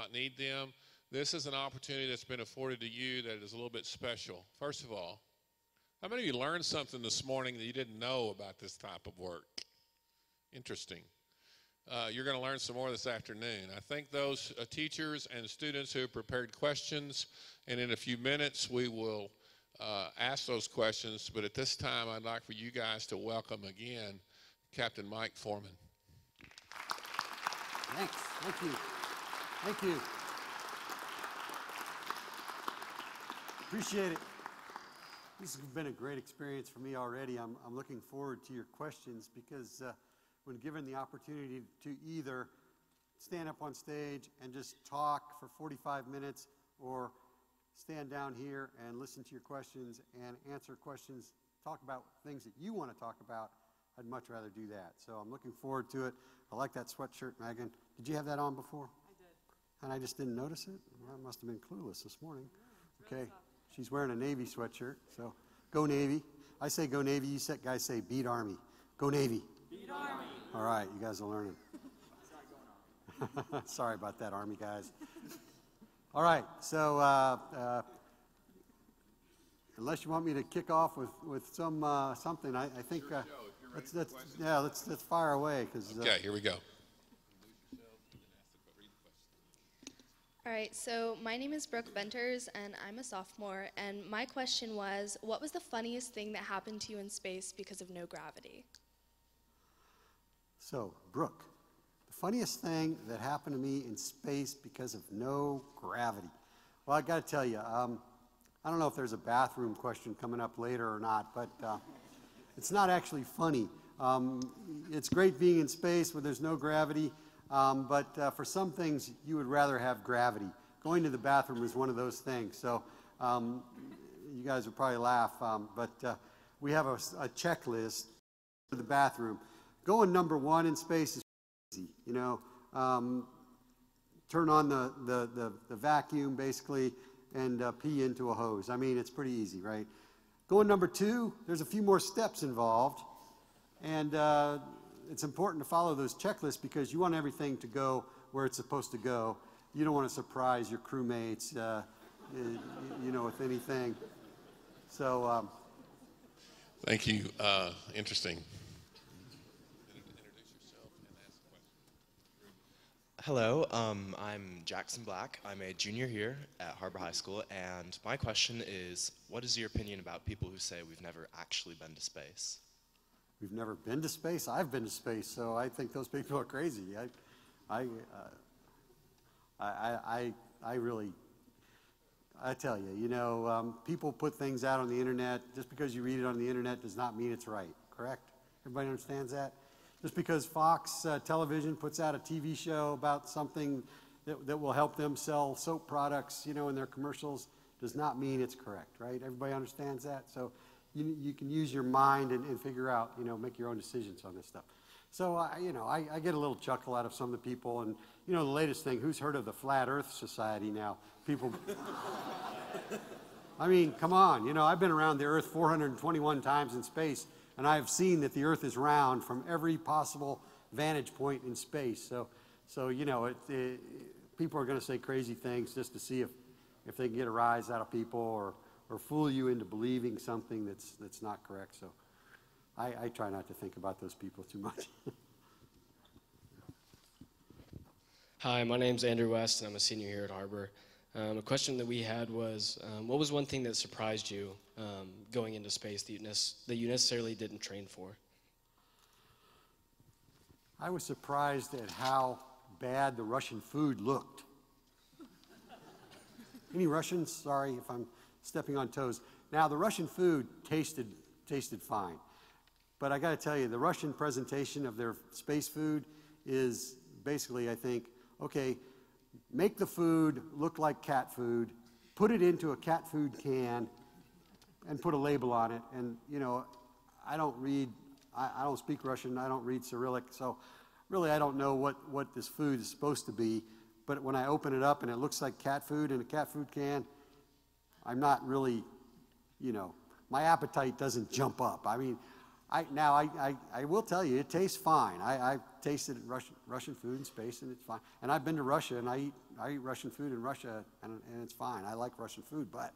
not need them. This is an opportunity that's been afforded to you that is a little bit special. First of all, how many of you learned something this morning that you didn't know about this type of work? Interesting. You're going to learn some more this afternoon. I thank those teachers and students who have prepared questions, and in a few minutes we will ask those questions. But at this time, I'd like for you guys to welcome again Captain Mike Foreman. Thanks. Thank you. Thank you. Appreciate it. This has been a great experience for me already. I'm looking forward to your questions because when given the opportunity to either stand up on stage and just talk for 45 minutes or stand down here and listen to your questions and answer questions, talk about things that you want to talk about, I'd much rather do that. So I'm looking forward to it. I like that sweatshirt, Megan. Did you have that on before? I did. And I just didn't notice it? Well, I must have been clueless this morning. Okay. She's wearing a Navy sweatshirt, so go Navy. I say go Navy. You guys say beat Army. Go Navy. Beat Army. All right, you guys are learning. Sorry about that, Army guys. All right, so unless you want me to kick off with something, I think let's fire away. Okay, here we go. All right, so my name is Brooke Venters, and I'm a sophomore, and my question was, what was the funniest thing that happened to you in space because of no gravity? So, Brooke, the funniest thing that happened to me in space because of no gravity. Well, I got to tell you, I don't know if there's a bathroom question coming up later or not, but it's not actually funny. It's great being in space where there's no gravity. But for some things, you would rather have gravity. Going to the bathroom is one of those things. So you guys would probably laugh, but we have a checklist for the bathroom. Going number one in space is easy. You know, turn on the vacuum, basically, and pee into a hose. I mean, it's pretty easy, right? Going number two, there's a few more steps involved. And it's important to follow those checklists because you want everything to go where it's supposed to go. You don't want to surprise your crewmates, you know, with anything. So. Thank you. Interesting. Hello, I'm Jackson Black. I'm a junior here at Har-Ber High School, and my question is, what is your opinion about people who say we've never actually been to space? We've never been to space. I've been to space, so I think those people are crazy. I tell you, you know, people put things out on the internet. Just because you read it on the internet does not mean it's right. Correct? Everybody understands that? Just because Fox Television puts out a TV show about something that will help them sell soap products, you know, in their commercials, does not mean it's correct. Right? Everybody understands that. So. You can use your mind and figure out, you know, make your own decisions on this stuff. So, you know, I get a little chuckle out of some of the people. And, you know, the latest thing, who's heard of the Flat Earth Society now? People, I mean, come on. You know, I've been around the Earth 421 times in space, and I've seen that the Earth is round from every possible vantage point in space. So you know, people are going to say crazy things just to see if they can get a rise out of people or fool you into believing something that's not correct. So I try not to think about those people too much. Hi, my name's Andrew West, and I'm a senior here at Har-Ber. A question that we had was, what was one thing that surprised you going into space that you necessarily didn't train for? I was surprised at how bad the Russian food looked. Any Russians? Sorry if I'm stepping on toes. Now, the Russian food tasted fine. But I got to tell you, the Russian presentation of their space food is basically, I think, okay, make the food look like cat food, put it into a cat food can, and put a label on it. And, you know, I don't speak Russian, I don't read Cyrillic, so really I don't know what this food is supposed to be. But when I open it up and it looks like cat food in a cat food can, I'm not really, you know, my appetite doesn't jump up. I mean, I will tell you, it tastes fine. I've tasted Russian food in space, and it's fine. And I've been to Russia, and I eat Russian food in Russia, and it's fine. I like Russian food, but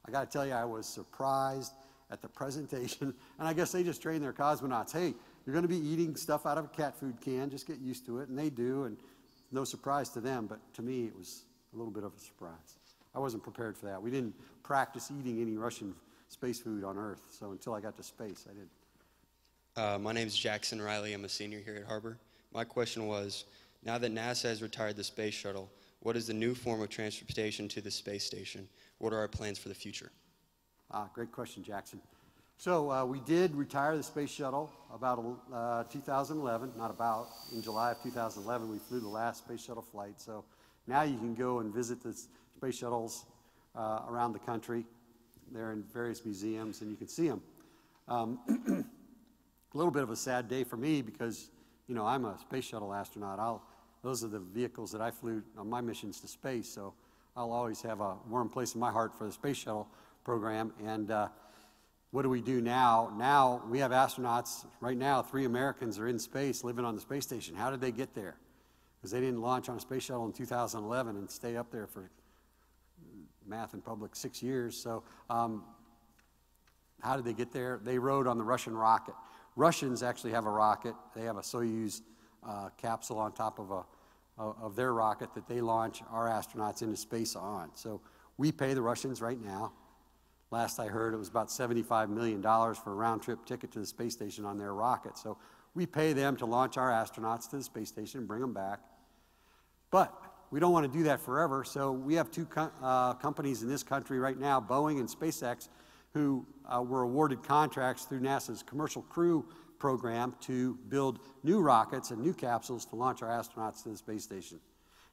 I got to tell you, I was surprised at the presentation. And I guess they just train their cosmonauts. Hey, you're going to be eating stuff out of a cat food can. Just get used to it, and they do. And no surprise to them, but to me, it was a little bit of a surprise. I wasn't prepared for that. We didn't practice eating any Russian space food on Earth, so until I got to space, I didn't. My name is Jackson Riley. I'm a senior here at Har-Ber. My question was, now that NASA has retired the space shuttle, what is the new form of transportation to the space station? What are our plans for the future? Great question, Jackson. So we did retire the space shuttle about 2011, not about, in July of 2011 we flew the last space shuttle flight. So now you can go and visit the space shuttles around the country. They're in various museums and you can see them. A little bit of a sad day for me because, you know, I'm a space shuttle astronaut. Those are the vehicles that I flew on my missions to space, so I'll always have a warm place in my heart for the space shuttle program. And what do we do now? Now we have astronauts. Right now, 3 Americans are in space living on the space station. How did they get there? Because they didn't launch on a space shuttle in 2011 and stay up there for math in public 6 years. So how did they get there? They rode on the Russian rocket. Russians actually have a rocket. They have a Soyuz capsule on top of their rocket that they launch our astronauts into space on. So we pay the Russians right now. Last I heard, it was about $75 million for a round-trip ticket to the space station on their rocket. So we pay them to launch our astronauts to the space station and bring them back. But we don't want to do that forever, so we have 2 companies in this country right now, Boeing and SpaceX, who were awarded contracts through NASA's Commercial Crew program to build new rockets and new capsules to launch our astronauts to the space station.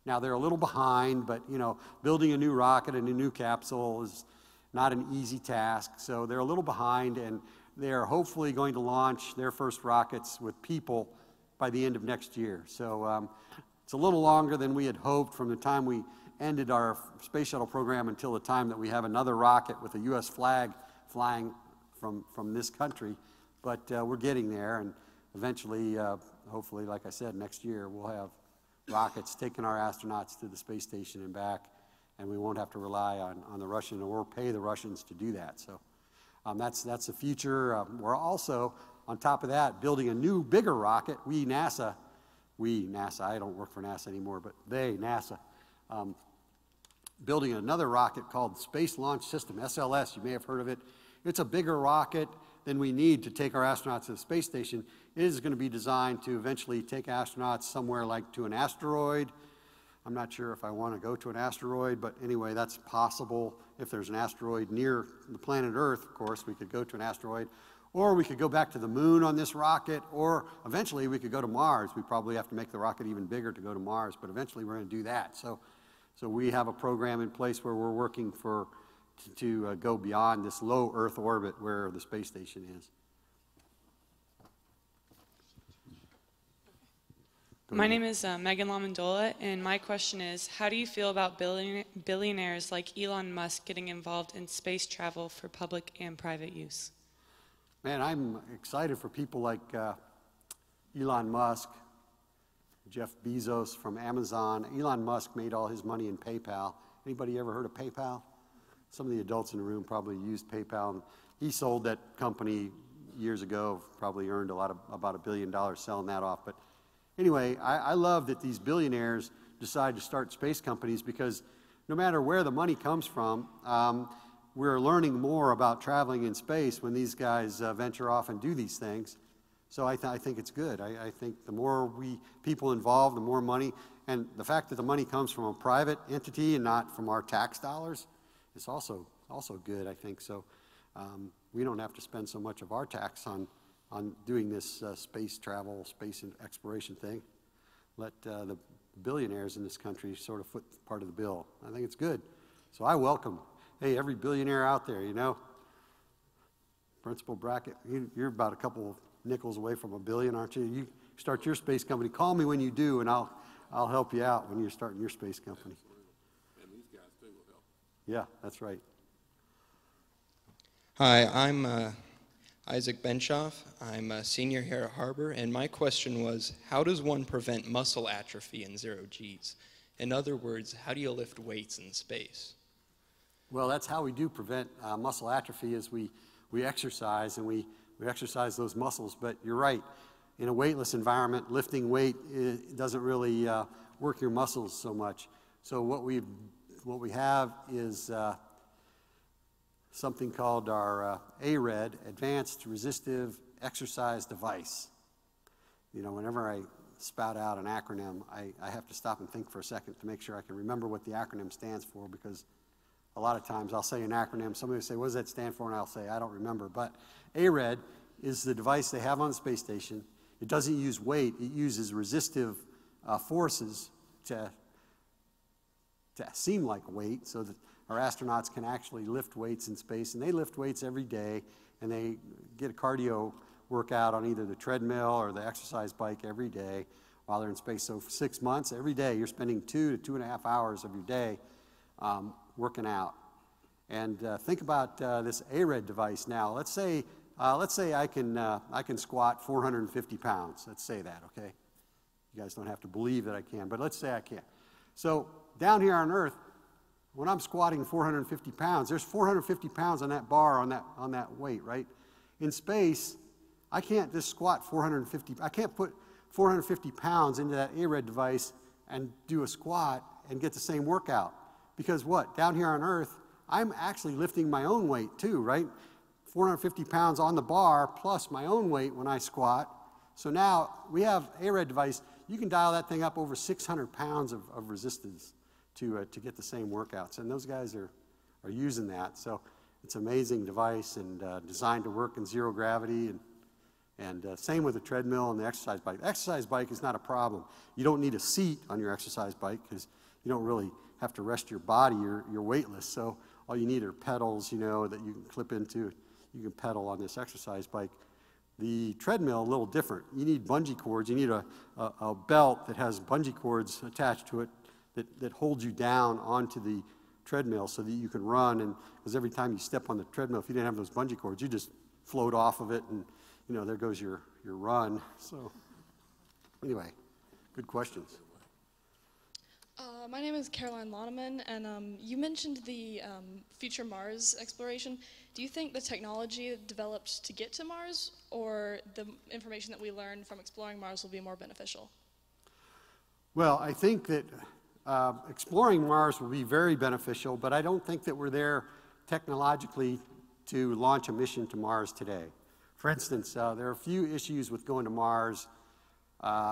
Now, they're a little behind, but, you know, building a new rocket and a new capsule is not an easy task, so they're a little behind, and they're hopefully going to launch their first rockets with people by the end of next year. So it's a little longer than we had hoped from the time we ended our space shuttle program until the time that we have another rocket with a U.S. flag flying from this country. But we're getting there, and eventually, hopefully, like I said, next year we'll have rockets taking our astronauts to the space station and back, and we won't have to rely on the Russian or pay the Russians to do that. So that's the future. We're also, on top of that, building a new, bigger rocket. NASA, I don't work for NASA anymore, but NASA, building another rocket called Space Launch System, SLS. You may have heard of it. It's a bigger rocket than we need to take our astronauts to the space station. It is going to be designed to eventually take astronauts somewhere like to an asteroid. I'm not sure if I want to go to an asteroid, but anyway, that's possible. If there's an asteroid near the planet Earth, of course, we could go to an asteroid. Or we could go back to the moon on this rocket, or eventually we could go to Mars. We probably have to make the rocket even bigger to go to Mars, but eventually we're going to do that. So we have a program in place where we're working to go beyond this low Earth orbit where the space station is. My name is Megan Lamandola, and my question is, how do you feel about billionaires like Elon Musk getting involved in space travel for public and private use? Man, I'm excited for people like Elon Musk, Jeff Bezos from Amazon. Elon Musk made all his money in PayPal. Anybody ever heard of PayPal? Some of the adults in the room probably used PayPal. He sold that company years ago, probably earned about $1 billion selling that off. But anyway, I love that these billionaires decide to start space companies because no matter where the money comes from, we're learning more about traveling in space when these guys venture off and do these things. So I think it's good. I think the more people involved, the more money. And the fact that the money comes from a private entity and not from our tax dollars is also good, I think. So we don't have to spend so much of our tax on doing this space travel, space exploration thing. Let the billionaires in this country sort of foot part of the bill. I think it's good. So I welcome, hey, every billionaire out there, you know. Principal Brackett, you're about a couple of nickels away from $1 billion, aren't you? You start your space company. Call me when you do, and I'll help you out when you're starting your space company. Absolutely. And these guys, too, will help. Yeah, that's right. Hi, I'm Isaac Benshoff. I'm a senior here at Har-Ber, and my question was, how does one prevent muscle atrophy in 0 Gs? In other words, how do you lift weights in space? Well, that's how we do prevent muscle atrophy is we exercise, and we exercise those muscles. But you're right, in a weightless environment, lifting weight doesn't really work your muscles so much. So what we have is something called our ARED, Advanced Resistive Exercise Device. You know, whenever I spout out an acronym, I have to stop and think for a second to make sure I can remember what the acronym stands for, because a lot of times I'll say an acronym, somebody will say, what does that stand for? And I'll say, I don't remember. But ARED is the device they have on the space station. It doesn't use weight, it uses resistive forces to seem like weight, so that our astronauts can actually lift weights in space. And they lift weights every day, and they get a cardio workout on either the treadmill or the exercise bike every day while they're in space. So for 6 months, every day, you're spending 2 to 2.5 hours of your day working out. And think about this ARED device now. Let's say I can squat 450 pounds. Let's say that, okay? You guys don't have to believe that I can, but let's say I can. So down here on Earth, when I'm squatting 450 pounds, there's 450 pounds on that bar on that weight, right? In space, I can't just squat 450. I can't put 450 pounds into that ARED device and do a squat and get the same workout. Because what? Down here on Earth, I'm actually lifting my own weight too, right? 450 pounds on the bar plus my own weight when I squat. So now we have ARED device. You can dial that thing up over 600 pounds of resistance to get the same workouts. And those guys are using that. So it's an amazing device and designed to work in 0 gravity. And same with the treadmill and the exercise bike. The exercise bike is not a problem. You don't need a seat on your exercise bike because you don't really have to rest your body. You're weightless. So all you need are pedals, you know, that you can clip into. You can pedal on this exercise bike. The treadmill, a little different. You need bungee cords. You need a belt that has bungee cords attached to it that holds you down onto the treadmill so that you can run. And because every time you step on the treadmill, if you didn't have those bungee cords, you just float off of it, and you know, there goes your run. So anyway, good questions. My name is Caroline Loneman, and you mentioned the future Mars exploration. Do you think the technology developed to get to Mars, or the information that we learn from exploring Mars will be more beneficial? Well, I think that exploring Mars will be very beneficial, but I don't think that we're there technologically to launch a mission to Mars today. For instance, there are a few issues with going to Mars.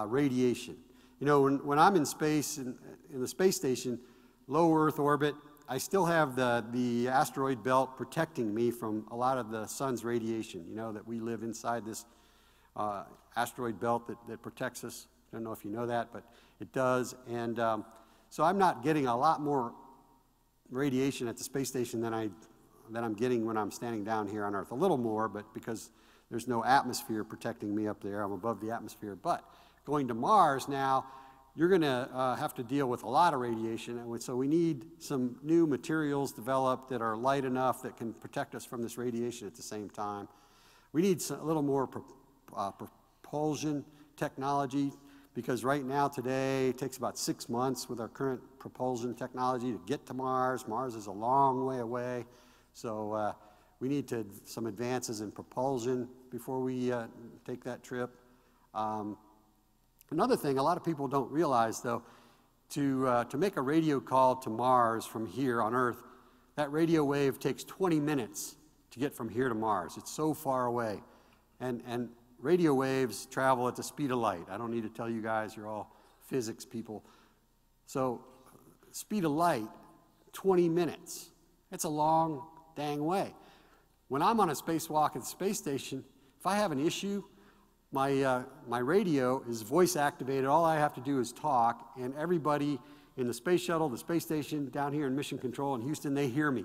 Radiation. You know, when I'm in space, in the space station, low Earth orbit, I still have the asteroid belt protecting me from a lot of the sun's radiation. You know, that we live inside this asteroid belt that protects us. I don't know if you know that, but it does. And so I'm not getting a lot more radiation at the space station than I'm getting when I'm standing down here on Earth. A little more, but because there's no atmosphere protecting me up there, I'm above the atmosphere. But going to Mars now, you're going to have to deal with a lot of radiation, and so we need some new materials developed that are light enough that can protect us from this radiation at the same time. We need a little more propulsion technology, because right now, today, it takes about 6 months with our current propulsion technology to get to Mars. Mars is a long way away, so we need some advances in propulsion before we take that trip. Another thing a lot of people don't realize, though, to make a radio call to Mars from here on Earth, that radio wave takes 20 minutes to get from here to Mars. It's so far away. And radio waves travel at the speed of light. I don't need to tell you guys, you're all physics people. So speed of light, 20 minutes. It's a long dang way. When I'm on a spacewalk at the space station, if I have an issue, my radio is voice activated. All I have to do is talk, and everybody in the space shuttle, the space station down here in Mission Control in Houston, they hear me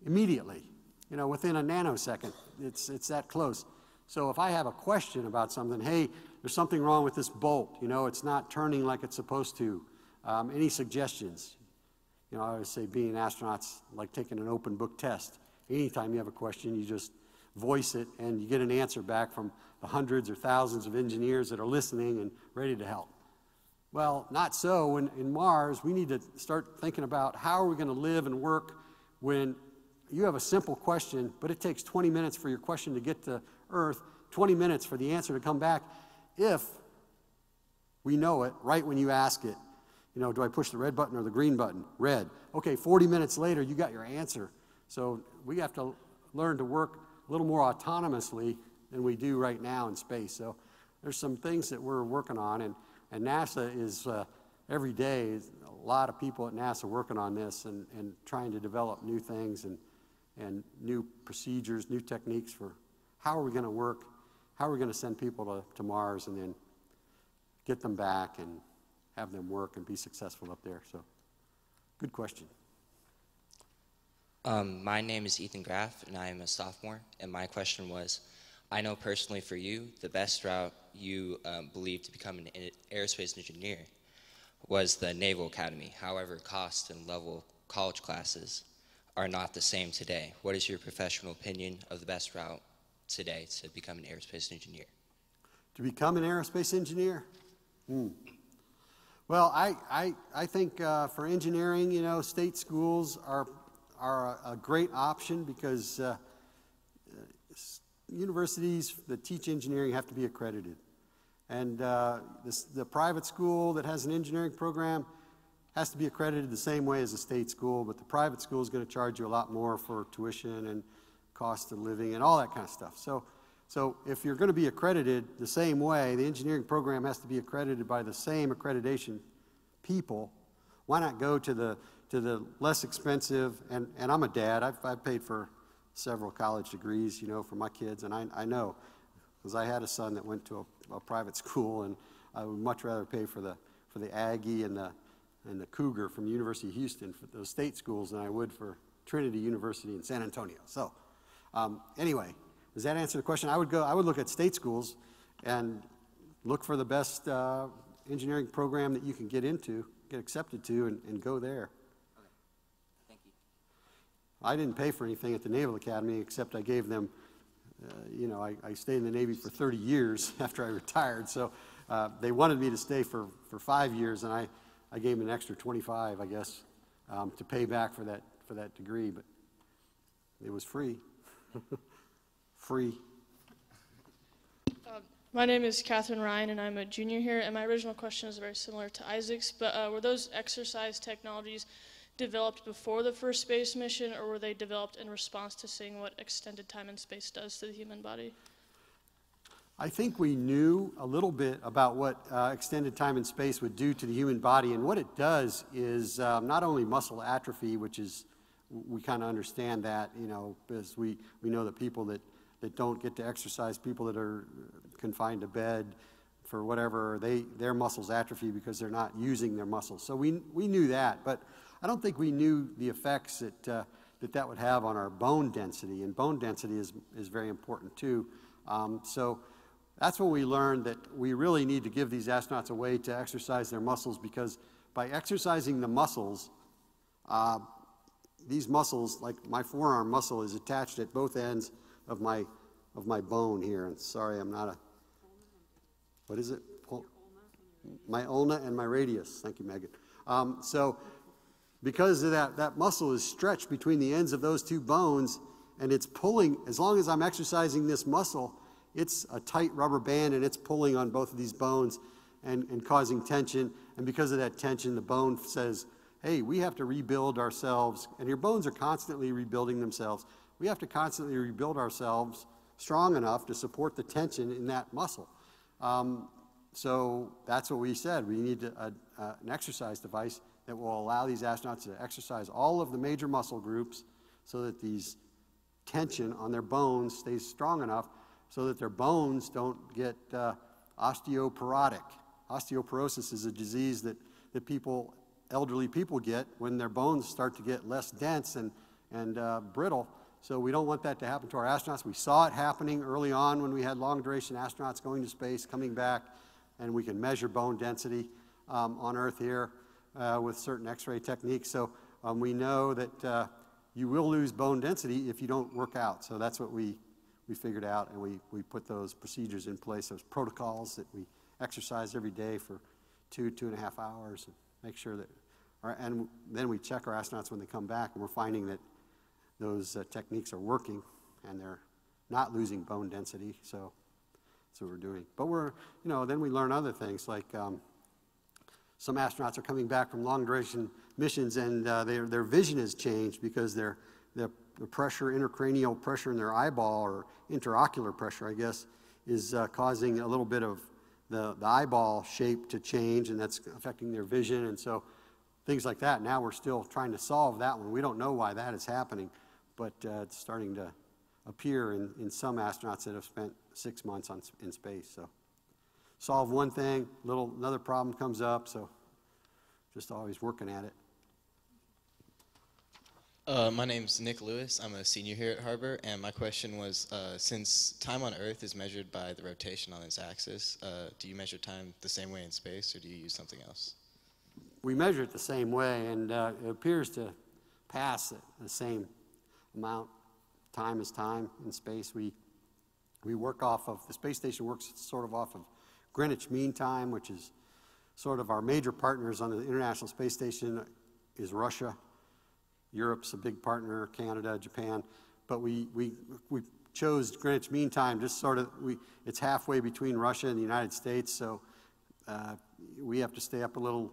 immediately. You know, within a nanosecond. It's that close. So if I have a question about something, hey, there's something wrong with this bolt. You know, it's not turning like it's supposed to. Any suggestions? You know, I always say being an astronaut's like taking an open book test. Anytime you have a question, you just voice it, and you get an answer back from the hundreds or thousands of engineers that are listening and ready to help. Well, not so. In Mars, we need to start thinking about how are we going to live and work when you have a simple question, but it takes 20 minutes for your question to get to Earth, 20 minutes for the answer to come back. If we know it right when you ask it, you know, do I push the red button or the green button? Red. Okay, 40 minutes later, you got your answer. So we have to learn to work a little more autonomously than we do right now in space. So there's some things that we're working on, and NASA is, every day, a lot of people at NASA working on this and trying to develop new things and new procedures, new techniques for how are we going to work, how are we going to send people to Mars and then get them back and have them work and be successful up there. So, good question. My name is Ethan Graff, and I am a sophomore. And my question was, I know personally for you, the best route you believe to become an aerospace engineer was the Naval Academy. However, cost and level of college classes are not the same today. What is your professional opinion of the best route today to become an aerospace engineer? To become an aerospace engineer? Well, I think for engineering, you know, state schools are a great option because universities that teach engineering have to be accredited. And the private school that has an engineering program has to be accredited the same way as a state school, but the private school is going to charge you a lot more for tuition and cost of living and all that kind of stuff. So if you're going to be accredited the same way, the engineering program has to be accredited by the same accreditation people. Why not go to the less expensive, and I'm a dad, I've paid for several college degrees, you know, for my kids, and I know, because I had a son that went to a private school, and I would much rather pay for the Aggie and the Cougar from the University of Houston, for those state schools, than I would for Trinity University in San Antonio. So anyway, does that answer the question? I would look at state schools and look for the best engineering program that you can get into, get accepted to, and go there. Okay. Thank you. I didn't pay for anything at the Naval Academy, except I gave them, you know, I stayed in the Navy for 30 years after I retired, so they wanted me to stay for 5 years, and I gave them an extra 25, I guess, to pay back for that degree, but it was free. Free. My name is Catherine Ryan, and I'm a junior here, and my original question is very similar to Isaac's, but were those exercise technologies developed before the first space mission, or were they developed in response to seeing what extended time in space does to the human body? I think we knew a little bit about what extended time in space would do to the human body, and what it does is not only muscle atrophy, which is, we kind of understand that, you know, because we know that people that don't get to exercise, people that are confined to bed for whatever, their muscles atrophy because they're not using their muscles. So we knew that, but I don't think we knew the effects that would have on our bone density, and bone density is very important too. So that's when we learned that we really need to give these astronauts a way to exercise their muscles, because by exercising the muscles, these muscles, like my forearm muscle, is attached at both ends of my bone here. And sorry, I'm not a, what is it? My ulna and my radius. Thank you, Megan. So because of that muscle is stretched between the ends of those two bones, and it's pulling, as long as I'm exercising this muscle, it's a tight rubber band, and it's pulling on both of these bones and causing tension. And because of that tension, the bone says, hey, we have to rebuild ourselves. And your bones are constantly rebuilding themselves. We have to constantly rebuild ourselves strong enough to support the tension in that muscle. So that's what we said. We need an exercise device that will allow these astronauts to exercise all of the major muscle groups so that these tension on their bones stays strong enough so that their bones don't get osteoporotic. Osteoporosis is a disease that elderly people get when their bones start to get less dense and brittle. So we don't want that to happen to our astronauts. We saw it happening early on when we had long-duration astronauts going to space, coming back, and we can measure bone density on Earth here with certain X-ray techniques. So we know that you will lose bone density if you don't work out. So that's what we we figured out, and we put those procedures in place, those protocols that we exercise every day for 2.5 hours, and make sure that, and then we check our astronauts when they come back, and we're finding that those techniques are working, and they're not losing bone density, so that's what we're doing. But then we learn other things, like some astronauts are coming back from long duration missions, and their vision has changed because the pressure, intracranial pressure in their eyeball, or interocular pressure, I guess, is causing a little bit of the eyeball shape to change, and that's affecting their vision, and so things like that. Now we're still trying to solve that one. We don't know why that is happening, but it's starting to appear in some astronauts that have spent 6 months in space. So solve one thing, another problem comes up, so just always working at it. My name's Nick Lewis. I'm a senior here at Har-Ber, and my question was, since time on Earth is measured by the rotation on its axis, do you measure time the same way in space, or do you use something else? We measure it the same way, and it appears to pass at the same amount. Time is time in space. We work off of, the space station works sort of off of Greenwich Mean Time, which is sort of our major partners on the International Space Station is Russia. Europe's a big partner, Canada, Japan, but we chose Greenwich Mean Time just sort of, it's halfway between Russia and the United States, so we have to stay up a little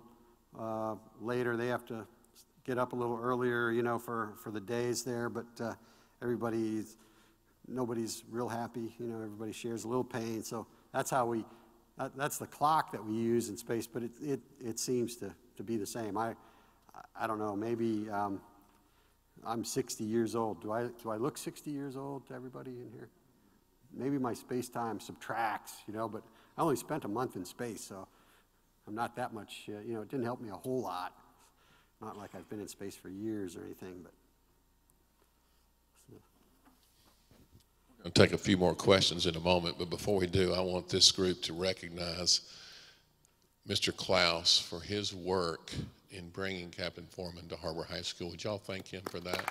later. They have to get up a little earlier, for the days there, but nobody's real happy, everybody shares a little pain, so that's how that's the clock that we use in space, but it seems to be the same. I don't know, maybe I'm 60 years old. Do I look 60 years old to everybody in here? Maybe my space-time subtracts, but I only spent a month in space, so I'm not that much, it didn't help me a whole lot. Not like I've been in space for years or anything, but. I'll take a few more questions in a moment, but before we do, I want this group to recognize Mr. Klaus for his work in bringing Captain Foreman to Har-Ber High School. Would y'all thank him for that?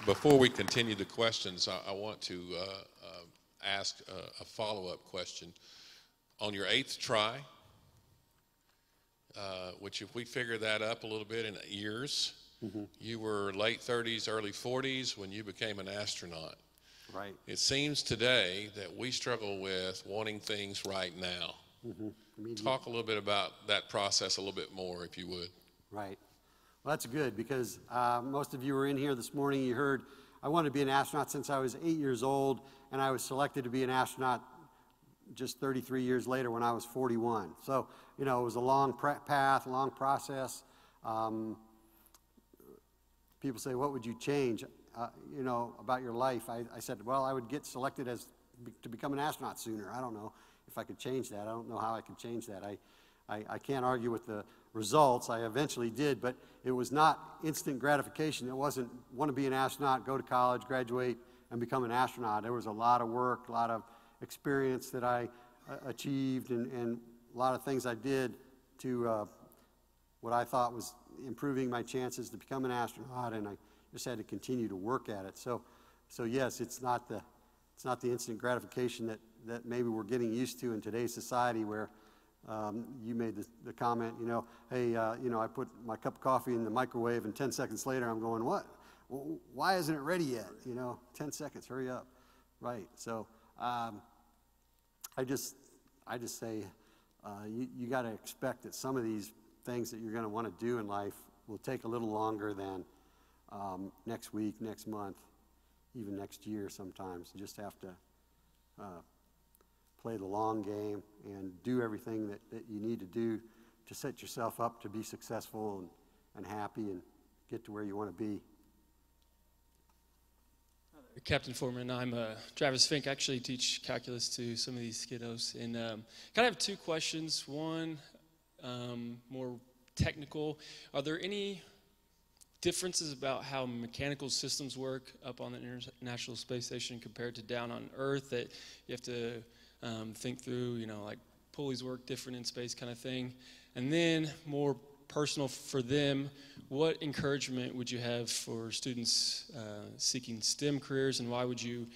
Before we continue the questions, I want to ask a follow-up question. On your 8th try, which if we figure that up a little bit in years, you were late 30s, early 40s when you became an astronaut. Right. It seems today that we struggle with wanting things right now. Talk a little bit about that process a little bit more, if you would. Right. Well, that's good, because most of you were in here this morning. You heard I wanted to be an astronaut since I was 8 years old, and I was selected to be an astronaut just 33 years later when I was 41. So, it was a long path, a long process. People say, what would you change, about your life? I said, well, I would get selected to become an astronaut sooner. I don't know if I could change that. I don't know how I could change that. I can't argue with the results. I eventually did, but it was not instant gratification. It wasn't want to be an astronaut, go to college, graduate, and become an astronaut. There was a lot of work, a lot of experience that I achieved, and a lot of things I did to what I thought was improving my chances to become an astronaut, and I just had to continue to work at it. So yes, it's not the instant gratification that maybe we're getting used to in today's society, where you made the comment, hey, I put my cup of coffee in the microwave, and 10 seconds later I'm going, what? Why isn't it ready yet? 10 seconds, hurry up. Right. So I just say you got to expect that some of these things that you're going to want to do in life will take a little longer than next week, next month, even next year sometimes. You just have to play the long game and do everything that you need to do to set yourself up to be successful and happy and get to where you want to be. Captain Foreman, I'm Travis Fink. I actually teach calculus to some of these kiddos. And kind of have two questions. One, more technical. Are there any differences about how mechanical systems work up on the International Space Station compared to down on Earth that you have to think through, like pulleys work different in space kind of thing. And then more personal for them, what encouragement would you have for students seeking STEM careers, and why would you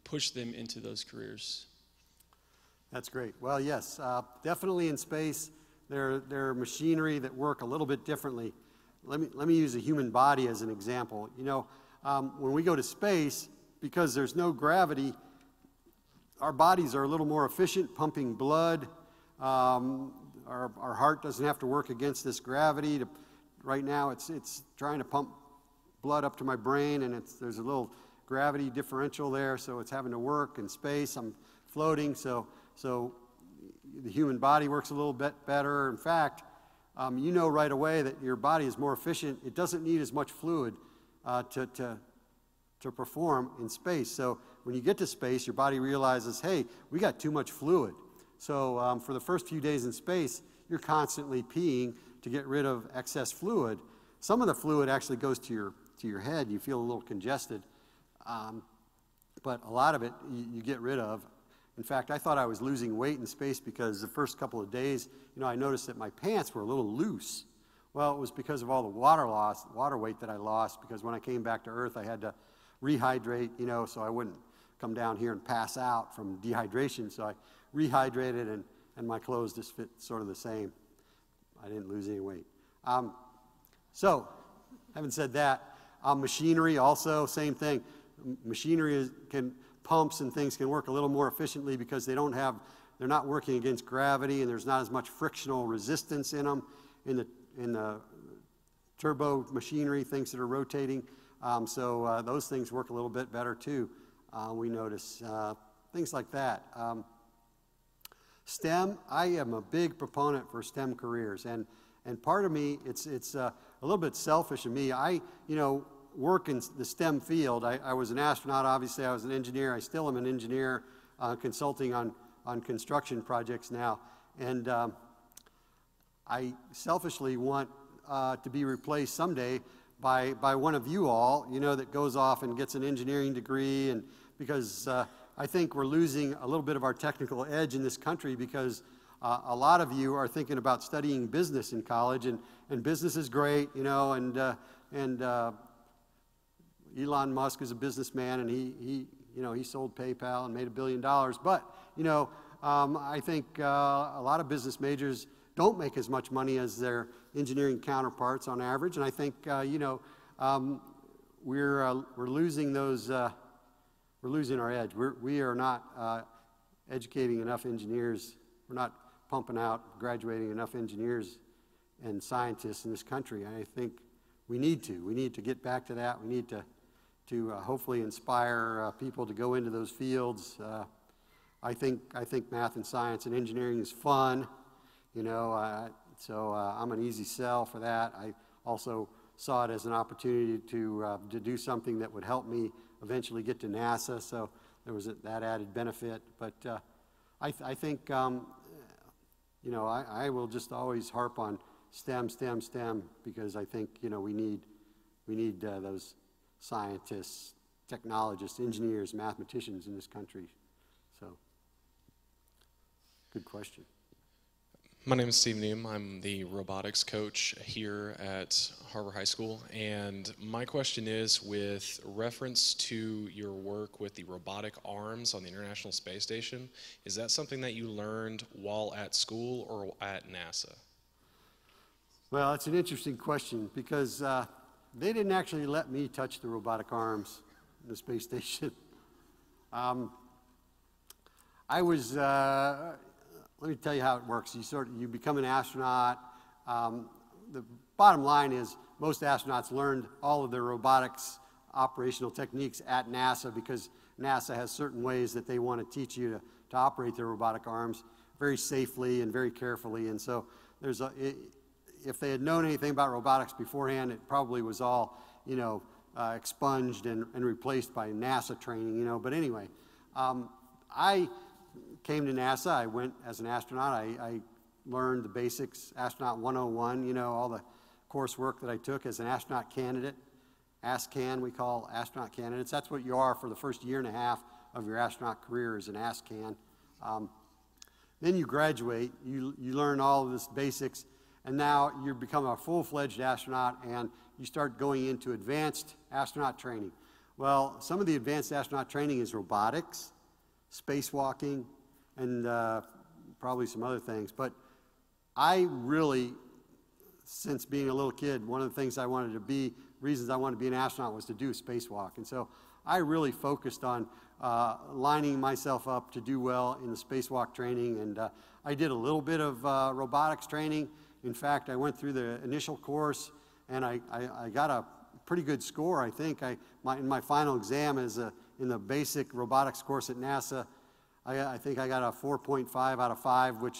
push them into those careers? That's great. Well, yes, definitely in space, there are machinery that work a little bit differently. Let me use the human body as an example. You know, when we go to space, because there's no gravity, our bodies are a little more efficient pumping blood. Our heart doesn't have to work against this gravity. Right now, it's trying to pump blood up to my brain, and there's a little gravity differential there, so it's having to work in space. I'm floating, so the human body works a little bit better. In fact, you know right away that your body is more efficient. It doesn't need as much fluid to perform in space. So when you get to space, your body realizes, hey, we got too much fluid. So for the first few days in space, you're constantly peeing to get rid of excess fluid. Some of the fluid actually goes to your head. You feel a little congested. But a lot of it you get rid of. In fact, I thought I was losing weight in space because the first couple of days, you know, I noticed that my pants were a little loose. Well, it was because of all the water weight that I lost, because when I came back to Earth, I had to rehydrate, you know, so I wouldn't come down here and pass out from dehydration. So I rehydrated, and my clothes just fit sort of the same. I didn't lose any weight. So, having said that, machinery also, same thing. Machinery pumps and things can work a little more efficiently because they're not working against gravity, and there's not as much frictional resistance in them. In the turbo machinery, things that are rotating. So those things work a little bit better too. We notice things like that. STEM, I am a big proponent for STEM careers, and part of me, it's a little bit selfish of me. I work in the STEM field. I was an astronaut, obviously. I was an engineer. I still am an engineer, consulting on construction projects now. And I selfishly want to be replaced someday by one of you all, you know, that goes off and gets an engineering degree, and because I think we're losing a little bit of our technical edge in this country, because a lot of you are thinking about studying business in college, and business is great, you know, and Elon Musk is a businessman, and he sold PayPal and made $1 billion. But I think a lot of business majors don't make as much money as their engineering counterparts on average, and I think we're losing those. We're losing our edge. We are not educating enough engineers. We're not pumping out, graduating enough engineers and scientists in this country. I think we need to. We need to get back to that. We need to hopefully inspire people to go into those fields. I think math and science and engineering is fun, so I'm an easy sell for that. I also saw it as an opportunity to do something that would help me eventually get to NASA, so there was that added benefit. But I think, I will just always harp on STEM, because I think, we need those scientists, technologists, engineers, mathematicians in this country. So, good question. My name is Steve Neum. I'm the robotics coach here at Har-Ber High School, and my question is, with reference to your work with the robotic arms on the International Space Station, is that something that you learned while at school or at NASA? Well, it's an interesting question, because they didn't actually let me touch the robotic arms in the space station. Let me tell you how it works. You become an astronaut. The bottom line is most astronauts learned all of their robotics operational techniques at NASA, because NASA has certain ways that they want to teach you to operate their robotic arms very safely and very carefully. And so if they had known anything about robotics beforehand, it probably was all expunged and replaced by NASA training. But anyway, I came to NASA. I went as an astronaut. I learned the basics, Astronaut 101, all the coursework that I took as an astronaut candidate. ASCAN, we call astronaut candidates. That's what you are for the first year and a half of your astronaut career, as an ASCAN. then you graduate, you learn all of this basics, and now you become a full-fledged astronaut, and you start going into advanced astronaut training. Well, some of the advanced astronaut training is robotics, spacewalking, and probably some other things. But I really, since being a little kid, one of the things I wanted to be, reasons I wanted to be an astronaut was to do a spacewalk. And so I really focused on lining myself up to do well in the spacewalk training. And I did a little bit of robotics training. In fact, I went through the initial course, and I got a pretty good score, I think. In my final exam in the basic robotics course at NASA, I think I got a 4.5 out of 5, which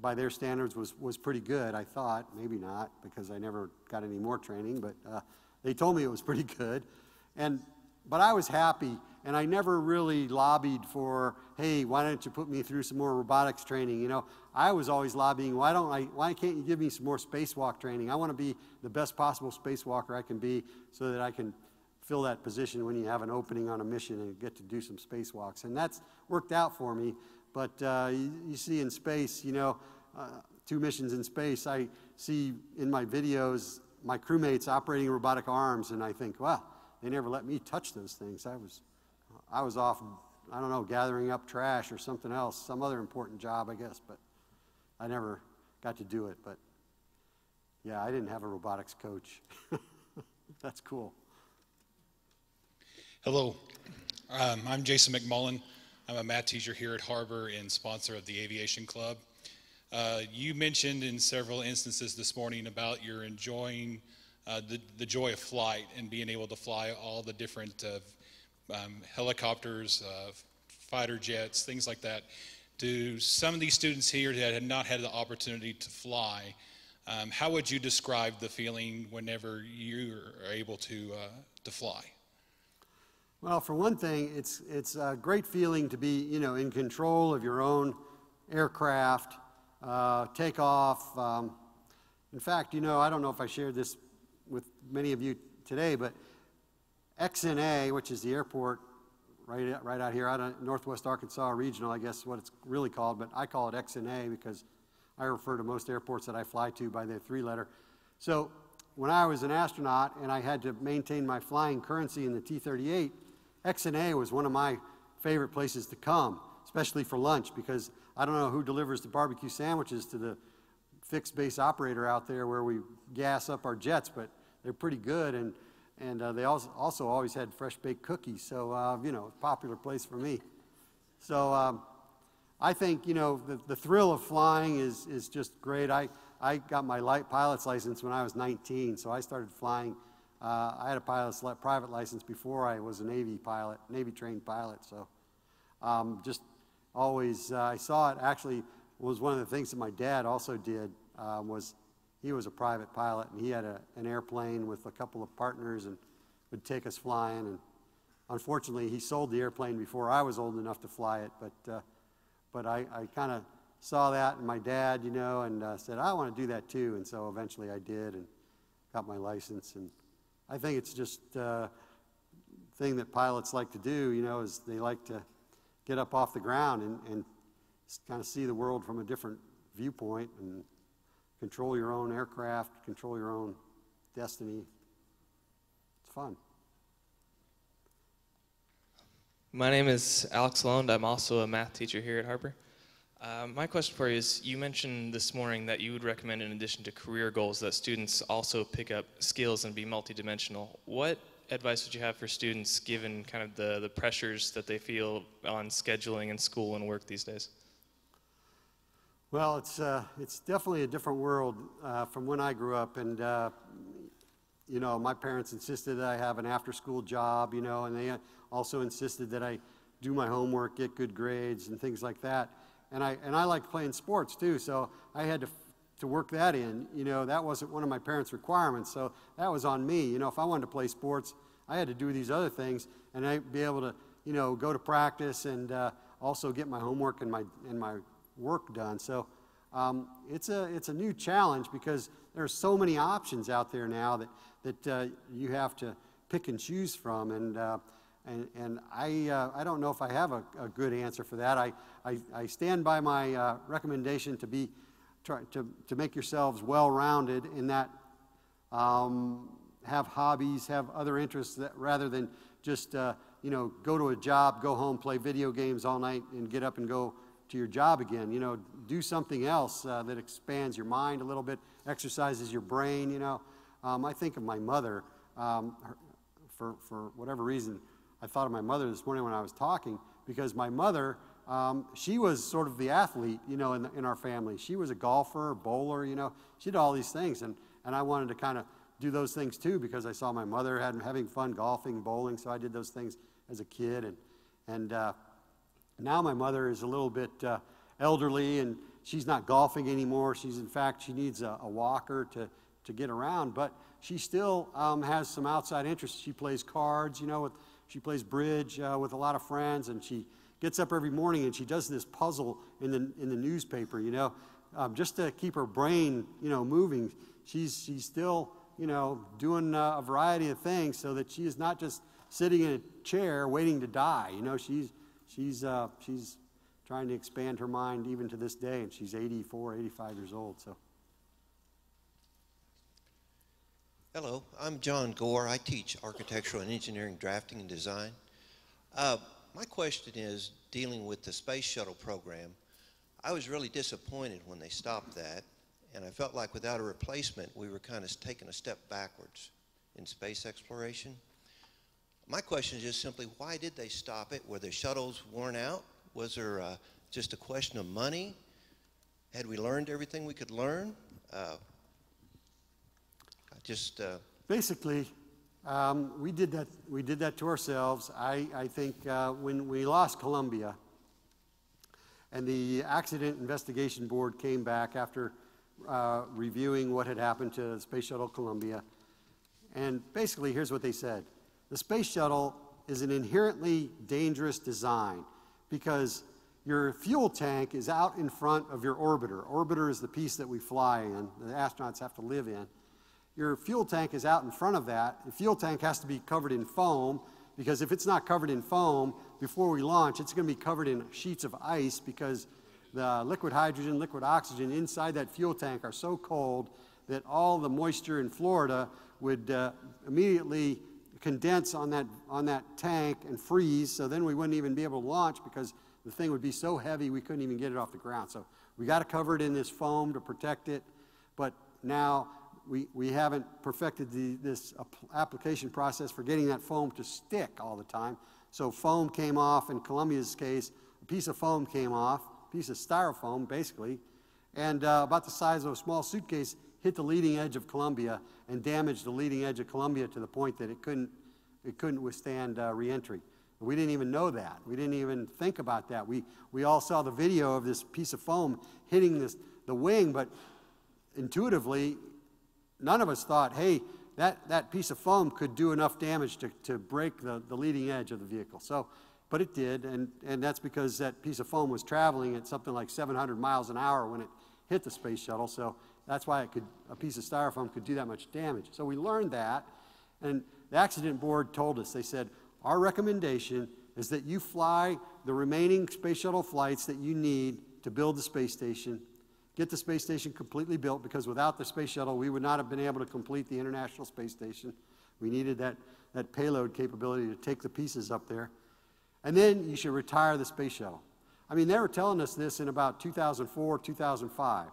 by their standards was pretty good, I thought. Maybe not, because I never got any more training, but they told me it was pretty good. But I was happy, and I never really lobbied for, hey, why don't you put me through some more robotics training? You know, I was always lobbying, why can't you give me some more spacewalk training? I want to be the best possible spacewalker I can be so that I can fill that position when you have an opening on a mission and get to do some spacewalks. And that's worked out for me. But you see in space, you know, 2 missions in space, I see in my videos my crewmates operating robotic arms, and I think, wow, they never let me touch those things. I was off, I don't know, gathering up trash or something else, some other important job, I guess, but I never got to do it. But yeah, I didn't have a robotics coach. That's cool. Hello, I'm Jason McMullen. I'm a math teacher here at Har-Ber and sponsor of the Aviation Club. You mentioned in several instances this morning about your enjoying the joy of flight and being able to fly all the different helicopters, fighter jets, things like that. To some of these students here that have not had the opportunity to fly, how would you describe the feeling whenever you are able to fly? Well, for one thing, it's a great feeling to be, you know, in control of your own aircraft, take off. In fact, you know, I don't know if I shared this with many of you today, but XNA, which is the airport right out here, out of Northwest Arkansas Regional, I guess is what it's really called, but I call it XNA because I refer to most airports that I fly to by their 3-letter. So when I was an astronaut and I had to maintain my flying currency in the T-38, XNA was one of my favorite places to come, especially for lunch, because I don't know who delivers the barbecue sandwiches to the fixed base operator out there where we gas up our jets, but they're pretty good, and they also always had fresh baked cookies, so you know, popular place for me. So I think, you know, the thrill of flying is just great. I got my pilot's license when I was 19, so I started flying. I had a private license before I was a Navy pilot, Navy-trained pilot. So just always, I saw it. Actually, was one of the things that my dad also did. Was he was a private pilot, and he had an airplane with a couple of partners, and would take us flying. And unfortunately, he sold the airplane before I was old enough to fly it. But I kind of saw that in my dad, you know, and said, I want to do that too. And so eventually I did, and got my license. And I think it's just a thing that pilots like to do, you know, is they like to get up off the ground and kind of see the world from a different viewpoint and control your own aircraft, control your own destiny. It's fun. My name is Alex Lund. I'm also a math teacher here at Har-Ber. My question for you is, you mentioned this morning that you would recommend, in addition to career goals, that students also pick up skills and be multidimensional. What advice would you have for students given kind of the pressures that they feel on scheduling and school and work these days? Well, it's definitely a different world from when I grew up, and you know, my parents insisted that I have an after-school job, you know, and they also insisted that I do my homework, get good grades, and things like that. And I liked playing sports too, so I had to work that in. You know, that wasn't one of my parents' requirements, so that was on me. You know, if I wanted to play sports, I had to do these other things, and I'd be able to, you know, go to practice and also get my homework and my work done. So it's a new challenge because there are so many options out there now that you have to pick and choose from. And And I don't know if I have a good answer for that. I stand by my recommendation to make yourselves well-rounded in that have hobbies, have other interests rather than just go to a job, go home, play video games all night, and get up and go to your job again. Do something else that expands your mind a little bit, exercises your brain. I think of my mother. For whatever reason, I thought of my mother this morning when I was talking, because my mother, she was sort of the athlete, in our family. She was a golfer, a bowler, she did all these things, and I wanted to kind of do those things too, because I saw my mother having fun golfing, bowling, so I did those things as a kid, and now my mother is a little bit elderly, and she's not golfing anymore. She needs a walker to get around, but she still has some outside interests. She plays cards, she plays bridge with a lot of friends, and she gets up every morning and she does this puzzle in the newspaper, just to keep her brain, moving. She's still, doing a variety of things so that she is not just sitting in a chair waiting to die. She's trying to expand her mind even to this day, and she's 84, 85 years old. So. Hello, I'm John Gore. I teach architectural and engineering drafting and design. My question is dealing with the space shuttle program. I was really disappointed when they stopped that, and I felt like without a replacement, we were kind of taking a step backwards in space exploration. My question is just simply, why did they stop it? Were the shuttles worn out? Was there just a question of money? Had we learned everything we could learn? Basically, we did that to ourselves. I think when we lost Columbia, and the Accident Investigation Board came back after reviewing what had happened to the Space Shuttle Columbia, and basically here's what they said. The Space Shuttle is an inherently dangerous design because your fuel tank is out in front of your orbiter. Orbiter is the piece that we fly in, the astronauts have to live in. Your fuel tank is out in front of that. The fuel tank has to be covered in foam, because if it's not covered in foam before we launch, it's going to be covered in sheets of ice, because the liquid hydrogen, liquid oxygen inside that fuel tank are so cold that all the moisture in Florida would immediately condense on that tank and freeze, so then we wouldn't even be able to launch because the thing would be so heavy we couldn't even get it off the ground. So we got to cover it in this foam to protect it, but now we haven't perfected this application process for getting that foam to stick all the time. So foam came off. In Columbia's case, a piece of foam came off, a piece of styrofoam basically, and about the size of a small suitcase, hit the leading edge of Columbia and damaged the leading edge of Columbia to the point that it couldn't withstand re-entry. We didn't even know that. We didn't even think about that. We all saw the video of this piece of foam hitting the wing, but intuitively, none of us thought, hey, that piece of foam could do enough damage to break the leading edge of the vehicle. So, but it did, and that's because that piece of foam was traveling at something like 700 miles an hour when it hit the space shuttle. So that's why a piece of styrofoam could do that much damage. So we learned that, and the accident board told us, they said, our recommendation is that you fly the remaining space shuttle flights that you need to build the space station, get the space station completely built, because without the space shuttle, we would not have been able to complete the International Space Station. We needed that payload capability to take the pieces up there. And then you should retire the space shuttle. I mean, they were telling us this in about 2004, 2005.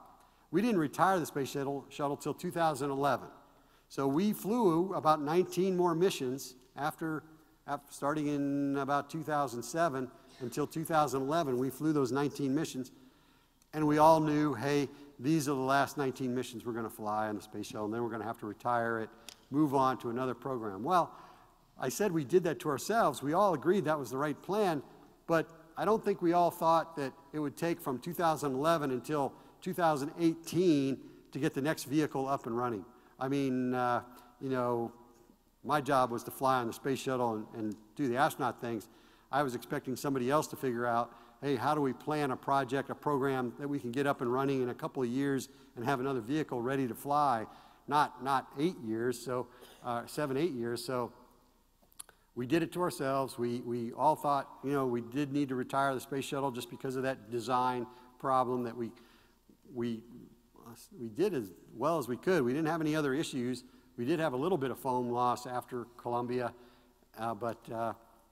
We didn't retire the space shuttle till 2011. So we flew about 19 more missions after starting in about 2007 until 2011. We flew those 19 missions. And we all knew, hey, these are the last 19 missions we're going to fly on the space shuttle, and then we're going to have to retire it, move on to another program. Well, I said we did that to ourselves. We all agreed that was the right plan, but I don't think we all thought that it would take from 2011 until 2018 to get the next vehicle up and running. I mean, my job was to fly on the space shuttle and do the astronaut things. I was expecting somebody else to figure out, hey, how do we plan a project, a program that we can get up and running in a couple of years and have another vehicle ready to fly? Not 8 years, so 7, 8 years. So we did it to ourselves. We all thought, you know, we did need to retire the space shuttle just because of that design problem that we did as well as we could. We didn't have any other issues. We did have a little bit of foam loss after Columbia, but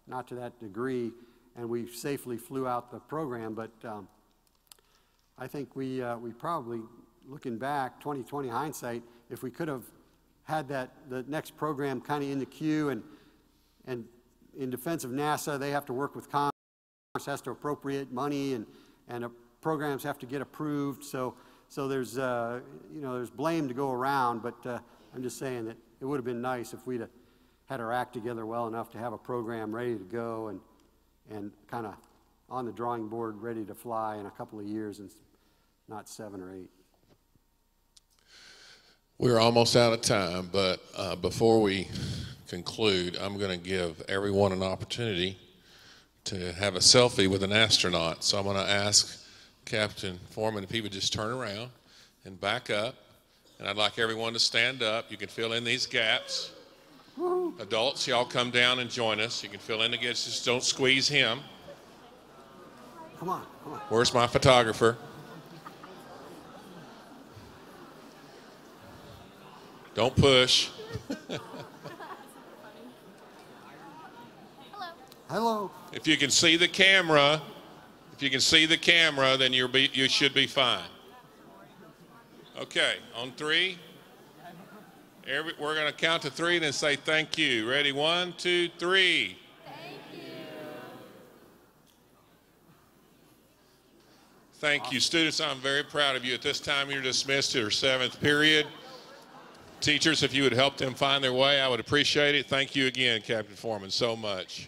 not to that degree, and we safely flew out the program. But I think we probably, looking back, 20/20 hindsight, if we could have had the next program kind of in the queue, and in defense of NASA, they have to work with Congress, has to appropriate money, and programs have to get approved. So there's you know, there's blame to go around, but I'm just saying that it would have been nice if we'd have had our act together well enough to have a program ready to go and kind of on the drawing board ready to fly in a couple of years, and not 7 or 8. We're almost out of time, but before we conclude, I'm going to give everyone an opportunity to have a selfie with an astronaut. So I'm going to ask Captain Foreman if he would just turn around and back up. And I'd like everyone to stand up. You can fill in these gaps. Adults, y'all come down and join us. You can fill in the gaps, just don't squeeze him. Come on, come on. Where's my photographer? Don't push. Hello. If you can see the camera, then you should be fine. Okay, on 3. We're going to count to 3 and then say thank you. Ready? 1, 2, 3. Thank you. Students, I'm very proud of you. At this time, you're dismissed to your 7th period. Teachers, if you would help them find their way, I would appreciate it. Thank you again, Captain Foreman, so much.